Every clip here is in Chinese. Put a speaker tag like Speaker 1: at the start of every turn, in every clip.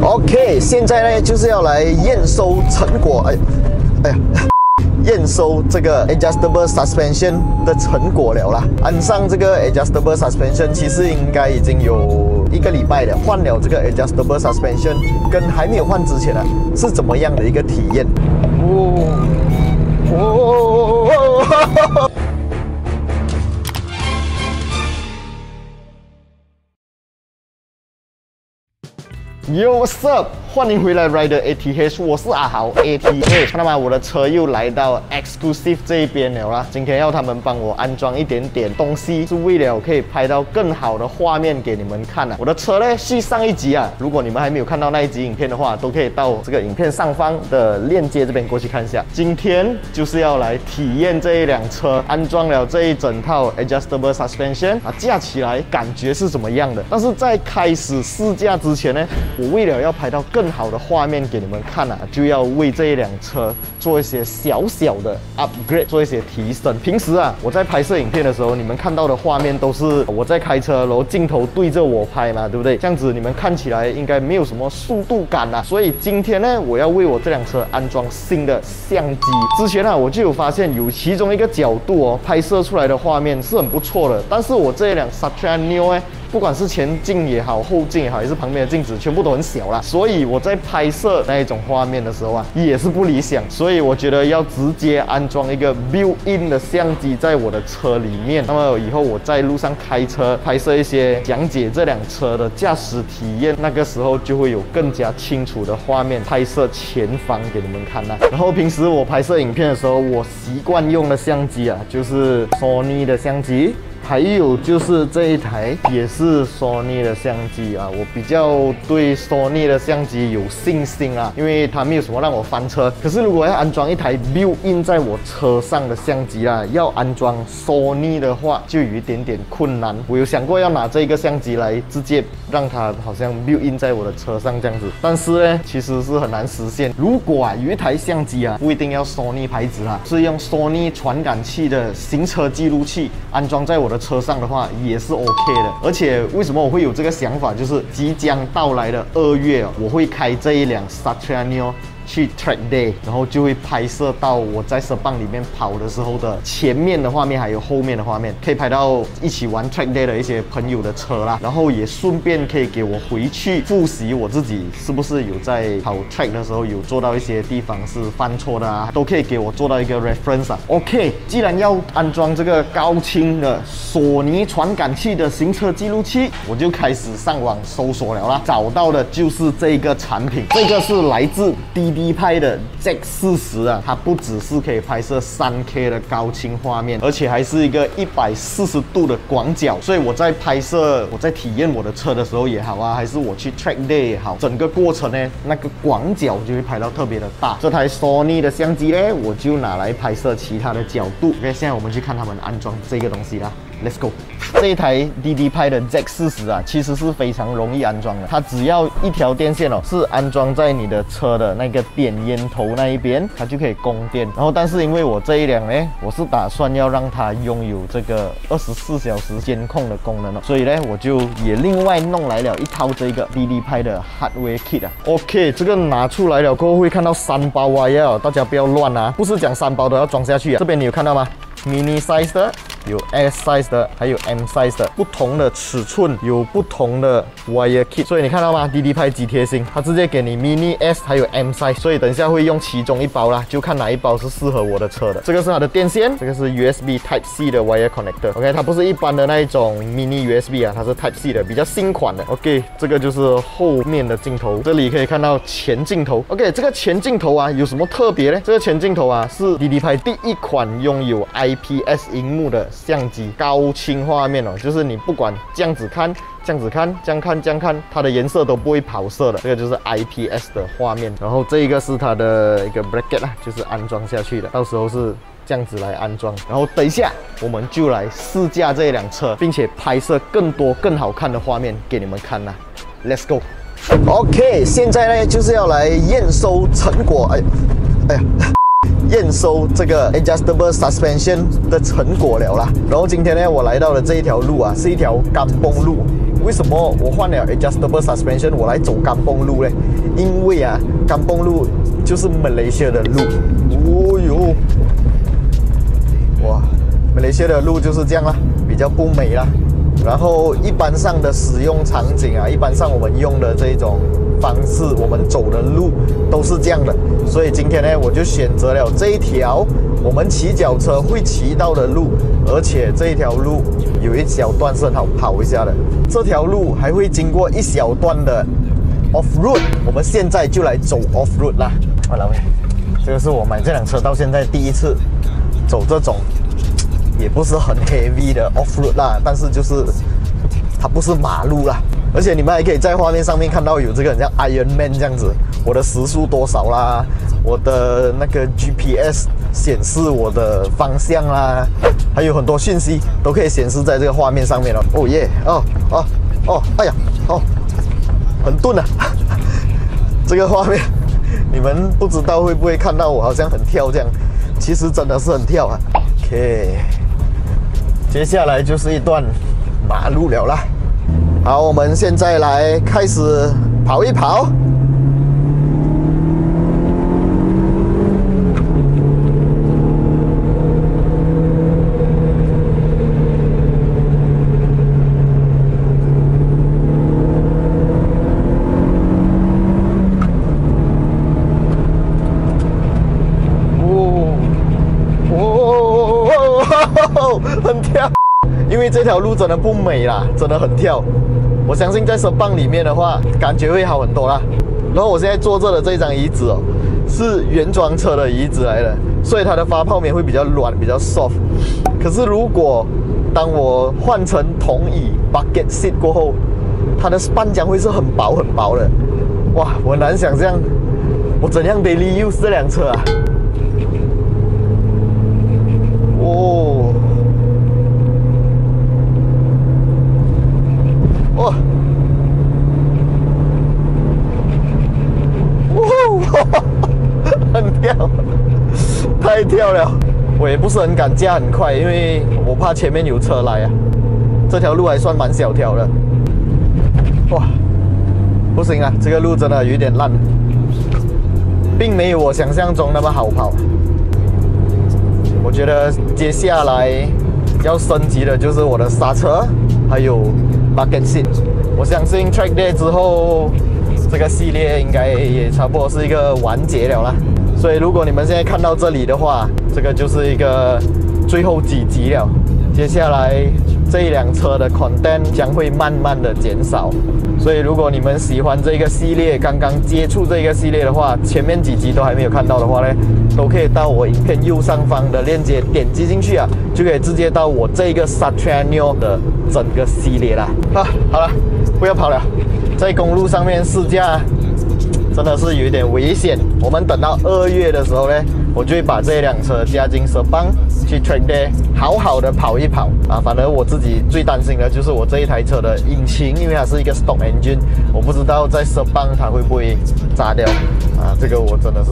Speaker 1: OK， 现在呢就是要来验收成果。哎呀，验收这个 adjustable suspension 的成果了啦。安上这个 adjustable suspension， 其实应该已经有1个礼拜了。换了这个 adjustable suspension， 跟还没有换之前是怎么样的一个体验？Yo, what's up？ 欢迎回来 Rider ATH， 我是阿豪 ATH。看到吗？我的车又来到 Exclusive 这一边了啦。今天要他们帮我安装一点点东西，是为了可以拍到更好的画面给你们看啊。我的车呢，续上一集啊，如果你们还没有看到那一集影片的话，都可以到这个影片上方的链接这边过去看一下。今天就是要来体验这一辆车，安装了这一整套 Adjustable Suspension 啊，驾起来感觉是怎么样的？但是在开始试驾之前呢，我为了要拍到更好的画面给你们看啊，就要为这一辆车做一些小小的 upgrade， 做一些提升。平时啊，我在拍摄影片的时候，你们看到的画面都是我在开车，然后镜头对着我拍嘛，对不对？这样子你们看起来应该没有什么速度感啊。所以今天呢，我要为我这辆车安装新的相机。之前啊，我就有发现有其中一个角度哦，拍摄出来的画面是很不错的，但是我这一辆 Satya Neo 不管是前镜也好，后镜也好，还是旁边的镜子，全部都很小啦。所以我在拍摄那一种画面的时候啊，也是不理想。所以我觉得要直接安装一个 built-in 的相机在我的车里面。那么以后我在路上开车拍摄一些讲解这辆车的驾驶体验，那个时候就会有更加清楚的画面拍摄前方给你们看啦。然后平时我拍摄影片的时候，我习惯用的相机啊，就是 Sony 的相机。还有就是这一台也是 Sony 的相机啊，我比较对 Sony 的相机有信心啊，因为它没有什么让我翻车。可是如果要安装一台 built-in 在我车上的相机啊，要安装 Sony 的话就有一点点困难。我有想过要拿这个相机来直接让它好像 built-in 在我的车上这样子，但是呢，其实是很难实现。如果啊有一台相机啊，不一定要 Sony 牌子啊，是用 Sony 传感器的行车记录器安装在我的车上的话也是 OK 的。而且为什么我会有这个想法，就是即将到来的2月，我会开这一辆 Satya Neo去 track day， 然后就会拍摄到我在Sepang里面跑的时候的前面的画面，还有后面的画面，可以拍到一起玩 track day 的一些朋友的车啦。然后也顺便可以给我回去复习我自己是不是有在跑 track 的时候有做到一些地方是犯错的啊，都可以给我做到一个 reference 啊。OK， 既然要安装这个高清的索尼传感器的行车记录器，我就开始上网搜索了啦。找到的就是这个产品，这个是来自DD拍的 Z40啊，它不只是可以拍摄 3K 的高清画面，而且还是一个140度的广角。所以我在拍摄、我在体验我的车的时候也好啊，还是我去 track day 也好，整个过程呢，那个广角就会拍到特别的大。这台 Sony 的相机呢，我就拿来拍摄其他的角度。OK， 现在我们去看他们安装这个东西啦。Let's go！ 这一台 DD 拍的 Z40啊，其实是非常容易安装的。它只要一条电线哦，是安装在你的车的那个点烟头那一边，它就可以供电。然后，但是因为我这一辆呢，我是打算要让它拥有这个24小时监控的功能哦，所以呢，我就也另外弄来了一套这个 DD 拍的 Hardware Kit 啊。OK， 这个拿出来了过后会看到3包wire，大家不要乱啊，不是讲3包都要装下去啊。这边你有看到吗？Mini size 的，有 S size 的，还有 M size 的，不同的尺寸，有不同的 wire kit。所以你看到吗？DD拍极贴心，它直接给你 Mini S 还有 M size。所以等一下会用其中一包啦，就看哪一包是适合我的车的。这个是它的电线，这个是 USB Type C 的 wire connector。OK， 它不是一般的那一种 Mini USB 啊，它是 Type C 的，比较新款的。OK， 这个就是后面的镜头，这里可以看到前镜头。OK， 这个前镜头啊有什么特别呢？这个前镜头啊是 DD拍第一款拥有IPS 荧幕的相机，高清画面哦，就是你不管这样子看、这样子看、这样看、这样看，它的颜色都不会跑色的。这个就是 IPS 的画面。然后这一个是它的一个 bracket 啦，就是安装下去的，到时候是这样子来安装。然后等一下我们就来试驾这一辆车，并且拍摄更多更好看的画面给你们看啦。Let's go！ OK， 现在呢就是要来验收成果。哎呀。验收这个 adjustable suspension 的成果了啦。然后今天呢，我来到的这一条路啊，是一条干崩路。为什么我换了 adjustable suspension， 我来走干崩路呢？因为啊，甘榜路就是马来西亚的路。哦哟，哇，马来西亚的路就是这样啦，比较不美啦。然后一般上的使用场景啊，一般上我们用的这种方式，我们走的路都是这样的。所以今天呢，我就选择了这一条我们骑脚车会骑到的路，而且这一条路有一小段是很好跑一下的。这条路还会经过一小段的 off road， 我们现在就来走 off road 啦。好了，这个是我买这辆车到现在第一次走这种。也不是很 heavy 的 off road 啦，但是就是它不是马路啦，而且你们还可以在画面上面看到有这个很像 Iron Man 这样子，我的时速多少啦，我的那个 GPS 显示我的方向啦，还有很多讯息都可以显示在这个画面上面了。哦耶，哎呀，很钝啊！这个画面你们不知道会不会看到我好像很跳这样，其实真的是很跳啊。OK。接下来就是一段马路了啦。好，我们现在来开始跑一跑。很跳，因为这条路真的不美啦，真的很跳。我相信在十磅里面的话，感觉会好很多啦。然后我现在坐着的这张椅子哦，是原装车的椅子来的，所以它的发泡棉会比较软，比较 soft。可是如果当我换成同椅 bucket seat 过后，它的半浆会是很薄很薄的。哇，我难想象我怎样 daily use 这辆车啊。很跳，太跳了！我也不是很敢驾很快，因为我怕前面有车来啊。这条路还算蛮小条的。哇，不行啊，这个路真的有点烂，并没有我想象中那么好跑。我觉得接下来要升级的就是我的刹车，还有 bucket seat。我相信 track day 之后，这个系列应该也差不多是一个完结了啦。所以如果你们现在看到这里的话，这个就是一个最后几集了。接下来这一辆车的 content 将会慢慢的减少。所以如果你们喜欢这个系列，刚刚接触这个系列的话，前面几集都还没有看到的话呢，都可以到我影片右上方的链接点击进去啊，就可以直接到我这个 Satriano 的整个系列啦。好了，不要跑了，在公路上面试驾真的是有一点危险。我们等到2月的时候呢，我就会把这辆车加进十磅去 track day， 好好的跑一跑啊。反正我自己最担心的就是我这一台车的引擎，因为它是一个 stock engine， 我不知道在10磅它会不会炸掉啊。这个我真的是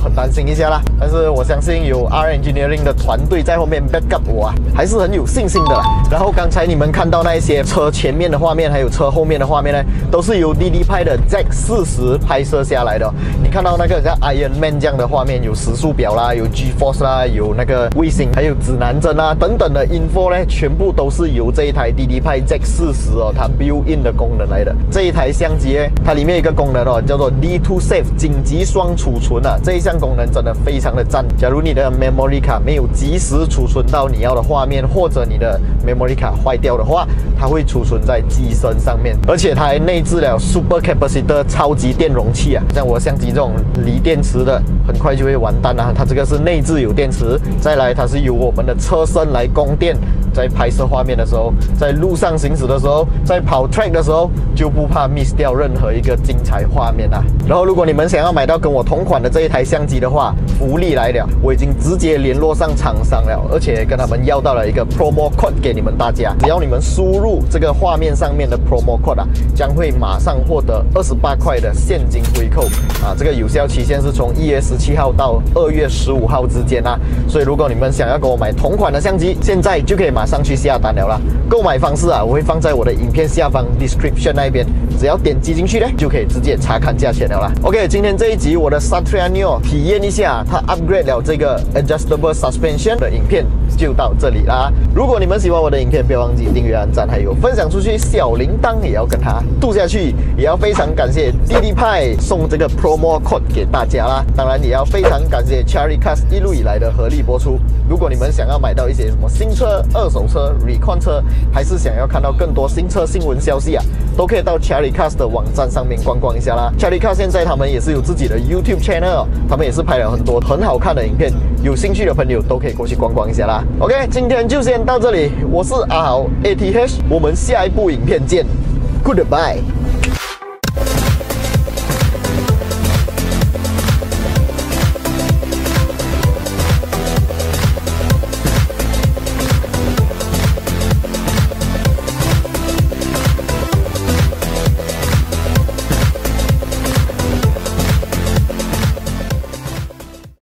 Speaker 1: 很担心一下啦。但是我相信有 R Engineering 的团队在后面 back up 我啊，还是很有信心的啦。然后刚才你们看到那一些车前面的画面，还有车后面的画面呢，都是由 DD 拍的 Z40 拍摄下来的。你看到那个像 Iron Man 这样的画面，有时速表啦，有 G-Force 啦，有那个卫星，还有指南针啊等等的 info 呢，全部都是由这一台 DD 拍 Z40 哦，它 built-in 的功能来的。这一台相机呢，它里面有一个功能哦，叫做 D2 Save 紧急双储存啊，这一项功能真的非常的赞。假如你的 memory 卡没有及时储存到你要的画面，或者你的 memory 卡坏掉的话，它会储存在机身上面，而且它还内置了 Super Capacitor 超级电容器啊。像我相机这种锂电池的，很快就会完蛋啊。它这个是内置有电池，再来它是由我们的车身来供电，在拍摄画面的时候，在路上行驶的时候，在跑 track 的时候，就不怕 miss 掉任何一个精彩画面啊。然后如果你们想要买到跟我同款的这一台相机的话，福利来了，我已经直接联络上厂商了，而且跟他们要到了一个 promo code 给你们大家，只要你们输入这个画面上面的 promo code 啊，将会马上获得28块的现金回扣啊。这个有效期限是从1月17号到2月15号之间啊。所以如果你们想要跟我买同款的相机，现在就可以马上去下单了啦。购买方式啊，我会放在我的影片下方 description 那边，只要点击进去呢，就可以直接查看价钱了啦。OK， 今天这一集我的 Satria Neo 体验一下它 upgrade 了这个 adjustable suspension 的影片就到这里啦。如果你们喜欢我的影片，不要忘记订阅、按赞，还有分享出去，小铃铛也要跟它度下去。也要非常感谢弟弟派送这个 promo code 给大家啦。当然也要非常感谢 Cherry Cars 一路以来的合力播出。如果你们想要买到一些什么新车、二手车、recon 车，还是想要看到更多新车新闻消息啊，都可以到 Cherry Cars 的网站上面逛逛一下啦。Cherry Cars 现在他们也是有自己的 YouTube channel， 他们也是拍了很多很好看的影片，有兴趣的朋友都可以过去逛逛一下啦。OK， 今天就先到这里，我是阿豪 ATH， 我们下一部影片见 ，Goodbye。